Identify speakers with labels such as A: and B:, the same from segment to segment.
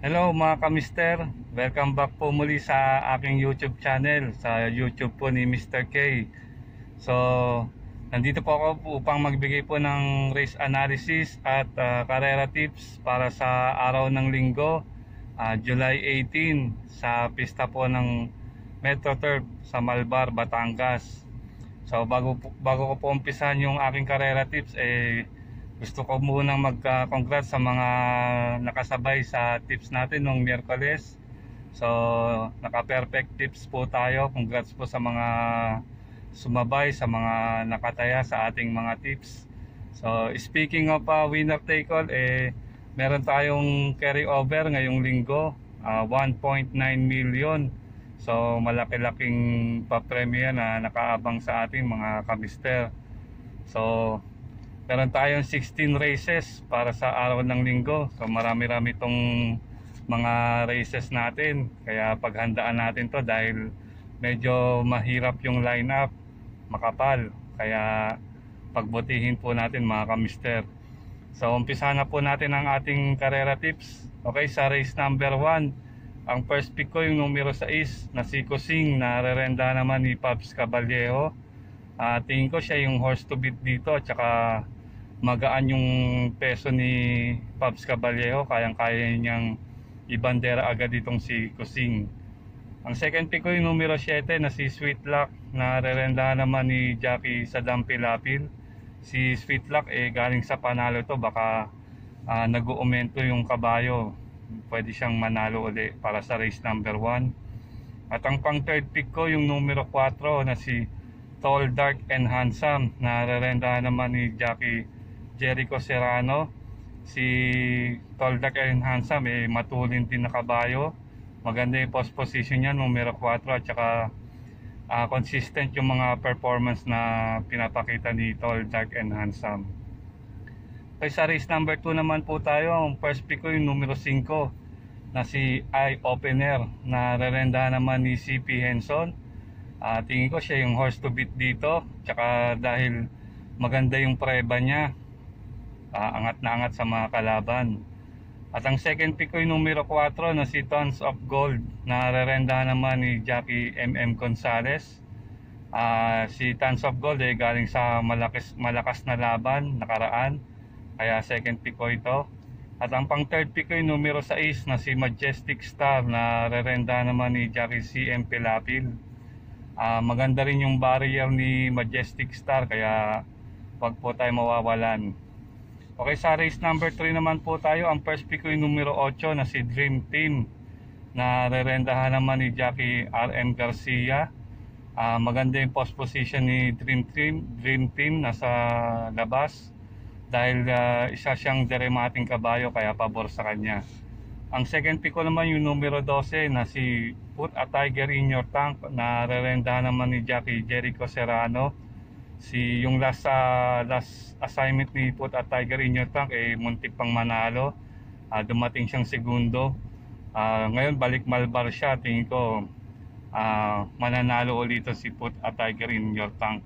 A: Hello mga kamister, welcome back po muli sa aking YouTube channel, sa YouTube po ni Mr. K. So, nandito po ako upang magbigay po ng race analysis at karera tips para sa araw ng linggo, July 18, sa pista po ng Metro Turf sa Malbar, Batangas. So, bago ko po umpisahan yung aking karera tips, gusto ko munang mag-congrats sa mga nakasabay sa tips natin nung Miyerkules. So, naka-perfect tips po tayo. Congrats po sa mga sumabay, sa mga nakataya sa ating mga tips. So, speaking of winner take all, meron tayong carry over ngayong linggo, 1.9 million. So, malaki-laking pa-premyo na nakaabang sa ating mga kamister. So, meron tayong 16 races para sa araw ng linggo. So marami-rami itong mga races natin. Kaya paghandaan natin to dahil medyo mahirap yung lineup, makapal. Kaya pagbutihin po natin mga kamister. So umpisa na po natin ang ating karera tips. Okay, sa race number 1, ang first pick ko yung numero 6 na si Kusing, na rerenda naman ni Pabs Caballejo. Tingin ko siya yung horse to beat dito, tsaka magaan yung peso ni Pabs Caballejo, kayang-kaya niyang ibandera agad itong si Kusing. Ang second pick ko yung numero 7 na si Sweet Luck, na rerenda naman ni Jackie Sadam Pilapil. Si Sweet Luck galing sa panalo to, baka nag-uumento yung kabayo, pwede siyang manalo uli para sa race number 1. At ang pang third pick ko yung numero 4 na si Tall, Dark and Handsome, na rerenda naman ni Jackie Jericho Serrano. Si Tall, Dark and Handsome matulin din na kabayo. Maganda yung post position niya, numero 4, at saka consistent yung mga performance na pinapakita ni Tall, Dark and Handsome. Okay, sa race number 2 naman po tayo. Ang first pick ko yung numero 5 na si Eye Opener, na rerenda naman ni CP Henson. Tingin ko siya yung horse to beat dito, tsaka dahil maganda yung preba niya, angat na angat sa mga kalaban. At ang second pick ko yung numero 4 na si Tons of Gold, na rerenda naman ni Jackie MM Gonzalez. Si Tons of Gold galing sa malakas na laban nakaraan, kaya second pick ko ito. At ang pang third pick ko yung numero 6 na si Majestic Star, na rerenda naman ni Jackie CM Pilapil. Maganda rin yung barrier ni Majestic Star, kaya wag po tayo mawawalan. Okay, sa race number 3 naman po tayo. Ang first pick ko yung numero 8 na si Dream Team, na rerendahan naman ni Jackie RM Garcia. Maganda yung post position ni Dream Team nasa labas, dahil isa siyang deremating kabayo, kaya pabor sa kanya. Ang second pick ko naman yung numero 12 na si Put a Tiger in Your Tank, na rerendahan naman ni Jackie Jericho Serrano. Yung last assignment ni Put a Tiger in Your Tank muntik pang manalo. Dumating siyang segundo. Ngayon balik Malbar siya. Tingin ko mananalo ulit si Put a Tiger in Your Tank.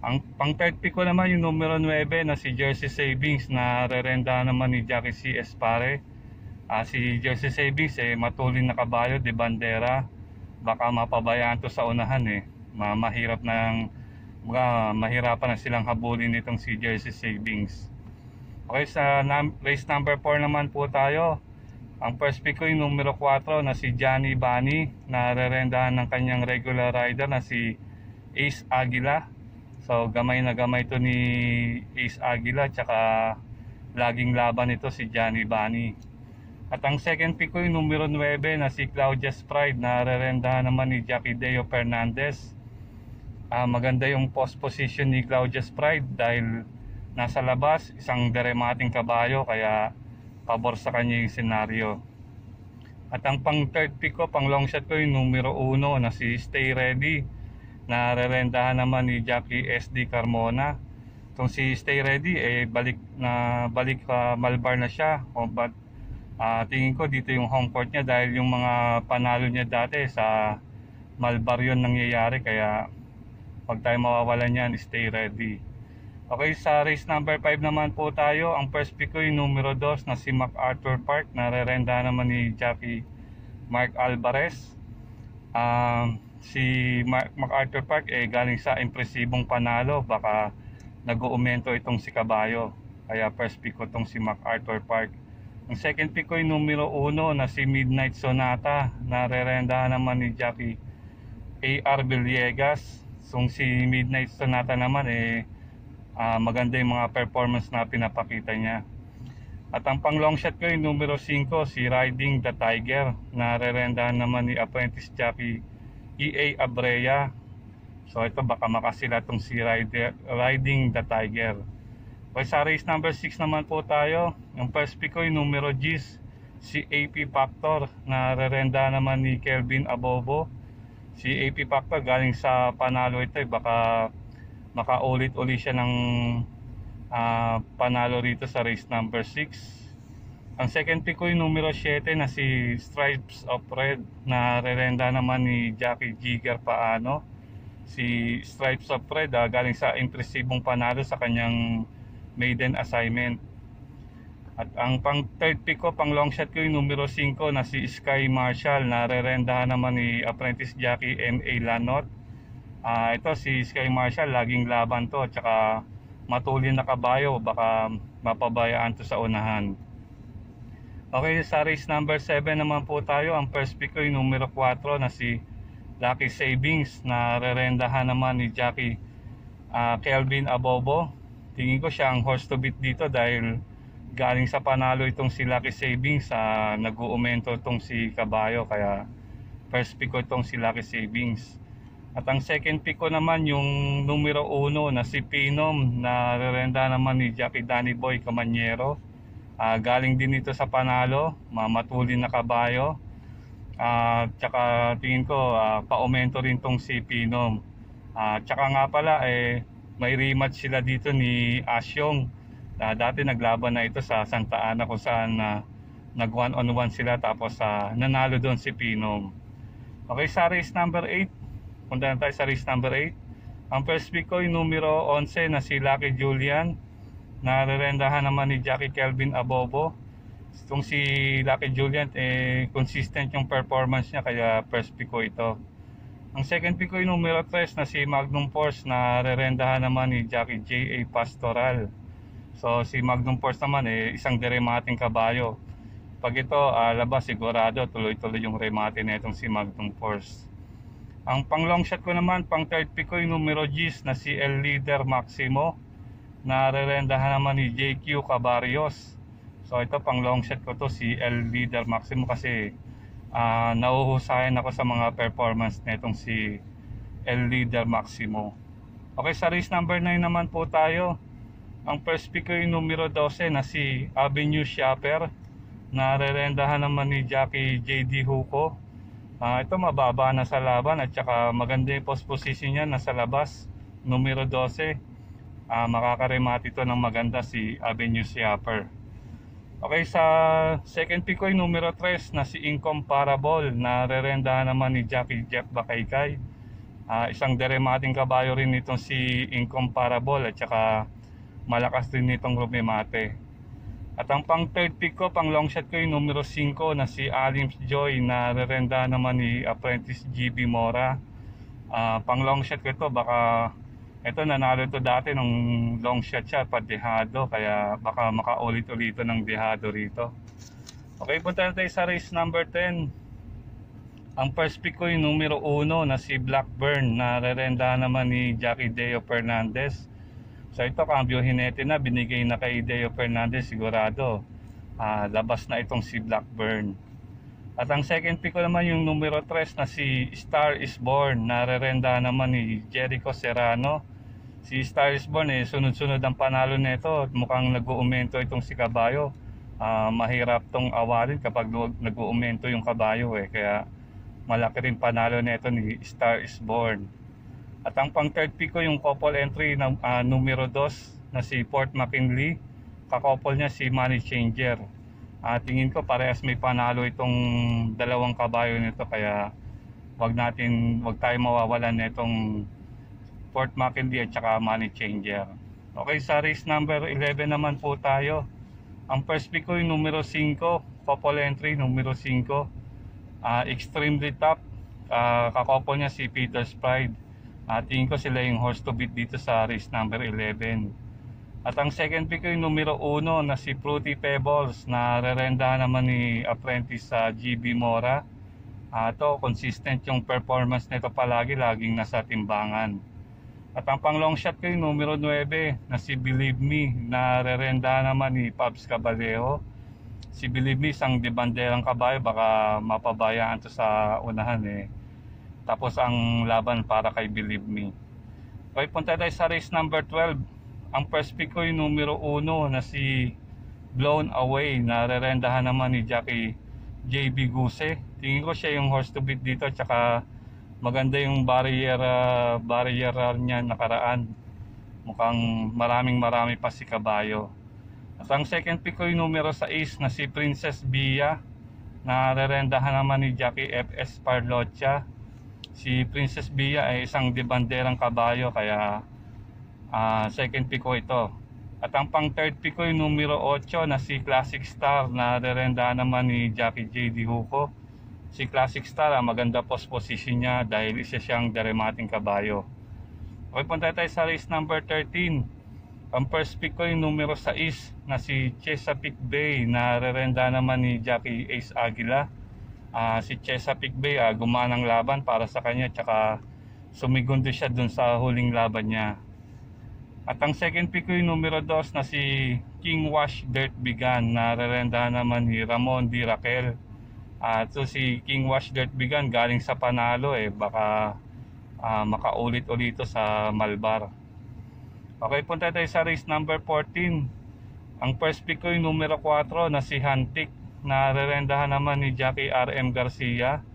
A: Ang pang third pick ko naman yung numero 9 na si Jersey Savings, na rerendahan naman ni Jackie C. Espare. Si Jersey Savings matulin na kabayo de bandera, baka mapabayaan to sa unahan. Mahirapan na silang habulin nitong si Jersey Savings. Okay, sa race number 4 naman po tayo. Ang first pick ko yung numero 4 na si Johnny Bunny, na rerendahan ng kanyang regular rider na si Ace Aguila. So gamay na gamay to ni Ace Aguila, tsaka laging laban ito si Johnny Bunny. At ang second pick ko yung numero 9 na si Claudia's Pride, na rerendahan naman ni Jackie Deo Fernandez. Maganda yung post position ni Claudia's Pride dahil nasa labas, isang deremating kabayo, kaya pabor sa kanya yung senaryo. At ang pang third pick ko, pang long shot ko yung numero 1 na si Stay Ready, na rerendahan naman ni Jackie SD Carmona. Itong si Stay Ready balik Malbar na siya. Tingin ko dito yung home court niya, dahil yung mga panalo niya dati sa Malbar yun nangyayari, kaya pag tayo mawawalan yan, Stay Ready. Okay, sa race number 5 naman po tayo. Ang first pick ko yung numero 2 na si MacArthur Park. Narerenda naman ni Jockey Mark Alvarez. Si MacArthur Park galing sa impresibong panalo. Baka nag-uumento itong si Kabayo. Kaya first pick ko itong si MacArthur Park. Ang second pick ko yung numero 1 na si Midnight Sonata. Narerenda naman ni Jockey A.R. Villegas. So si Midnight Sonata naman maganda yung mga performance na pinapakita niya. At ang pang long shot ko yung numero 5, si Riding the Tiger. Narerendahan naman ni apprentice jockey E.A. Abrea. So ito baka makasila itong si Riding the Tiger. Okay, sa race number 6 naman po tayo. Yung first pick ko yung numero 10, si AP Factor. Narerendahan naman ni Kelvin Abobo. Si AP Factor galing sa panalo ito, baka makaulit-ulit siya ng panalo rito sa race number 6. Ang second pick ko yung numero 7 na si Stripes of Red. Narerenda naman ni Jockey Jigger Paano. Si Stripes of Red galing sa impresibong panalo sa kanyang maiden assignment. At ang pang third pick ko, pang long shot ko yung numero 5 na si Sky Marshall. Narerendahan naman ni apprentice jockey M.A. Lanot. Ito si Sky Marshall, laging laban to, tsaka matulin na kabayo, baka mapabayaan to sa unahan. Okay, sa race number 7 naman po tayo. Ang first pick ko yung numero 4 na si Lucky Savings. Narerendahan naman ni jockey Kelvin Abobo. Tingin ko siya ang horse to beat dito dahil galing sa panalo itong si Lucky Savings. Nag-uumento itong si kabayo, kaya first pick ko itong si Lucky Savings. At ang second pick ko naman yung numero 1 na si Pinom. Narerenda naman ni Jockey Danny Boy Camanyero. Galing din ito sa panalo, matulin na kabayo. Tsaka tingin ko paumento rin tong si Pinom. Tsaka nga pala may rematch sila dito ni Asyong. Dati naglaban na ito sa Santa Ana kung saan nag 1-on-1 sila, tapos nanalo doon si Pinom. Okay, sa race number 8. Punta na tayo sa race number 8. Ang first pick ko yung numero 11 na si Lucky Julian. Narerendahan naman ni Jockey Kelvin Abobo. Itong si Lucky Julian consistent yung performance niya, kaya first pick ko ito. Ang second pick ko yung numero 3 na si Magnum Force. Narerendahan naman ni Jockey J.A. Pastoral. So si Magnum Force naman isang deremating kabayo. Pag ito labas, sigurado tuloy-tuloy yung remate na itong si Magnum Force. Ang pang long shot ko naman, pang third pick ko yung numero 10 na si El Leader Maximo. Narerendahan naman ni JQ Cabarios. So ito pang long shot ko to, si El Leader Maximo, kasi nauhusayan ako sa mga performance na itong si El Leader Maximo. Okay, sa race number 9 naman po tayo. Ang first pick ko yung numero 12 na si Avenue Shopper. Narerendahan naman ni Jockey JD Huko. Ito mababa na sa laban, at saka maganda yung post position niya, nasa labas, numero 12. Makakaremate ito ng maganda si Avenue Shopper. Okay, sa second pick ko yung numero 3 na si Incomparable. Narerendahan naman ni Jockey Jeff Bakaykay. Isang deremating kabayo rin itong si Incomparable, at saka malakas din itong rumemate. At ang pang third pick ko, pang long shot ko yung numero 5 na si Alim's Joy. Narerendahan naman ni apprentice GB Mora. Pang long shot ko ito, baka ito nanalo ito dati nung long shot siya, padehado, kaya baka makaulit-ulito ng dehado rito. Okay, punta na tayo sa race number 10. Ang first pick ko yung numero 1 na si Blackburn. Narerendahan naman ni Jockey Deo Fernandez. So ito, cambio hinete na, binigay na kay Deo Fernandez, sigurado labas na itong si Blackburn. At ang second pick ko naman yung numero 3 na si Star is Born. Narerendahan naman ni Jericho Serrano. Si Star is Born sunod-sunod ang panalo nito, mukhang nag-uumento itong si kabayo. Mahirap tong awalin kapag nag-uumento yung kabayo kaya malaki rin panalo nito ni Star is Born. At ang pang third pick ko yung couple entry ng numero 2 na si Port McKinley. Kakouple niya si Money Changer. Tingin ko parehas may panalo itong dalawang kabayo nito, kaya wag tayo mawawalan nitong Port McKinley at saka Money Changer. Okay, sa race number 11 naman po tayo. Ang first pick ko yung numero 5, couple entry numero 5. Extremely top. Kakouple niya si Peter's Pride. Tingin ko sila yung horse to beat dito sa race number 11. At ang second pick ko yung numero 1 na si Fruity Pebbles na rerendahan naman ni apprentice sa GB Mora. Ito, consistent yung performance nito palagi, laging nasa timbangan. At ang pang long shot ko yung numero 9 na si Believe Me na rerendahan naman ni Pabs Cabalejo. Si Believe Me, isang debanderang kabayo, baka mapabayaan to sa unahan eh. Tapos ang laban para kay Believe Me. Okay, punta tayo sa race number 12. Ang first pick ko yung numero 1 na si Blown Away na rerendahan naman ni Jackie JB Guse. Tingin ko siya yung horse to beat dito, tsaka maganda yung barrier niya nakaraan. Mukhang marami pa si kabayo. At ang second pick ko yung numero 6 na si Princess Bia na rerendahan naman ni Jackie FS Parlocha. Si Princess Bia ay isang debanderang kabayo, kaya second pick ko ito. At ang pang third pick ko yung numero 8 na si Classic Star na rerendahan naman ni Jackie JD Huco. Si Classic Star, maganda post position niya dahil isa siyang deremating kabayo. Okay, punta tayo sa race number 13. Ang first pick ko yung numero 6 na si Chesapeake Bay na rerendahan naman ni Jackie Ace Aguila. Si Chesapeake Bay, gumanang laban para sa kanya, tsaka sumigundo siya dun sa huling laban niya. At ang second pick ko yung numero 2 na si King Wash Dirt Bigan na rerendahan naman ni Ramon Di Raquel. So si King Wash Dirt Bigan galing sa panalo eh, baka makaulit-ulito sa Malbar. Okay, punta tayo sa race number 14. Ang first pick ko yung numero 4 na si Hantik na rerendahan naman ni Jackie RM Garcia.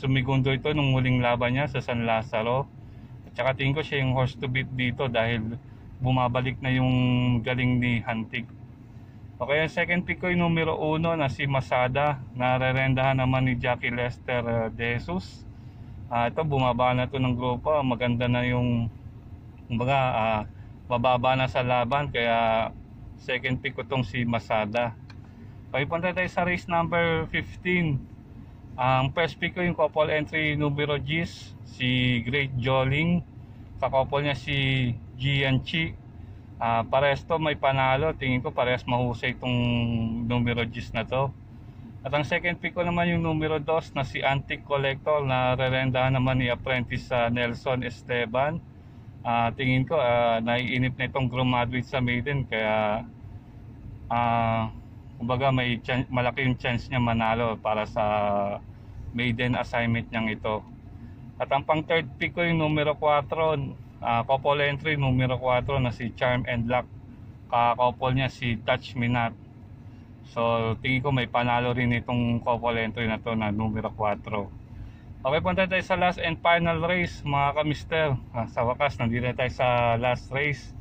A: Sumigundo ito nung huling laban niya sa San Lazaro. At saka tingin ko siya yung horse to beat dito dahil bumabalik na yung galing ni Hantik. Okay, ang second pick ko yung numero 1 na si Masada na rerendahan naman ni Jackie Lester De Jesus. Ito, bumaba na ito ng grupo. Maganda na yung mababa na sa laban, kaya second pick ko tong si Masada. Okay, punta tayo sa race number 15. Ang first pick ko yung couple entry numero G's, si Great Joling. Kakouple niya si Gianchi. Parehas to may panalo. Tingin ko parehas mahusay itong numero G's na to. At ang second pick ko naman yung numero 2 na si Antique Collector na rerendahan naman ni apprentice Nelson Esteban. Tingin ko naiinip na itong graduate sa maiden, kaya kumbaga malaki yung chance niya manalo para sa maiden assignment niyang ito. At ang pang third pick ko yung numero 4, couple entry numero 4 na si Charm and Luck. Couple niya si Touch Me Not. So tingin ko may panalo rin itong couple entry na to na numero 4. Okay, punta tayo sa last and final race mga kamister. Sa wakas nandito tayo sa last race.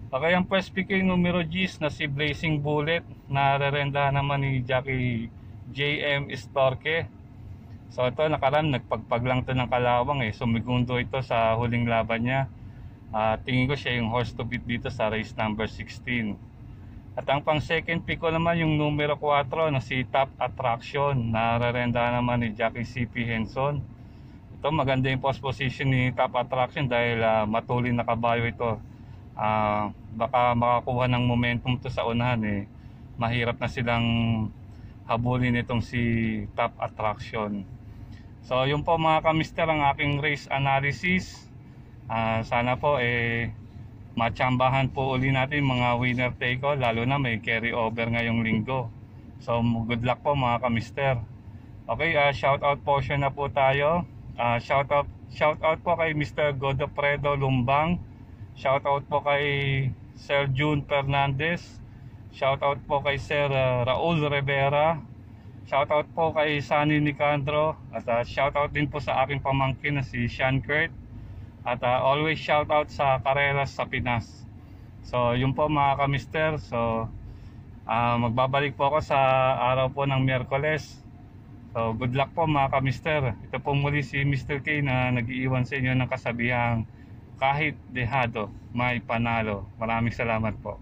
A: Okay, ang first pick yung numero G's na si Blazing Bullet na rerendahan naman ni Jackie JM Storke. So ito nakaraan nagpagpag lang to ng kalawang eh. Sumigundo ito sa huling laban niya. Tingin ko siya yung horse to beat dito sa race number 16. At ang pang second pick ko naman yung numero 4 na si Top Attraction na rerendahan naman ni Jackie CP Henson. Ito maganda yung post position ni Top Attraction dahil matulin na kabayo ito. Baka makakuha ng momentum to sa unahan eh. Mahirap na silang habulin itong si Top Attraction. So yun po mga kamister ang aking race analysis. Sana po matsambahan po uli natin mga winner take all, lalo na may carry over ngayong linggo. So good luck po mga kamister. Okay, shout out portion na po tayo. Shout out po kay Mr. Godofredo Lumbang. Shout out po kay Sir June Fernandez. Shout out po kay Sir Raul Rivera. Shout out po kay Sunny Nicandro. At shout out din po sa aking pamangkin na si Sean Kurt. At always shout out sa Carreras sa Pinas. So yun po mga kamister. So magbabalik po ako sa araw po ng Miyerkules. So good luck po mga kamister. Ito po muli si Mr. K na nag-iiwan sa inyo ng kasabihang kahit dehado may panalo. Maraming salamat po.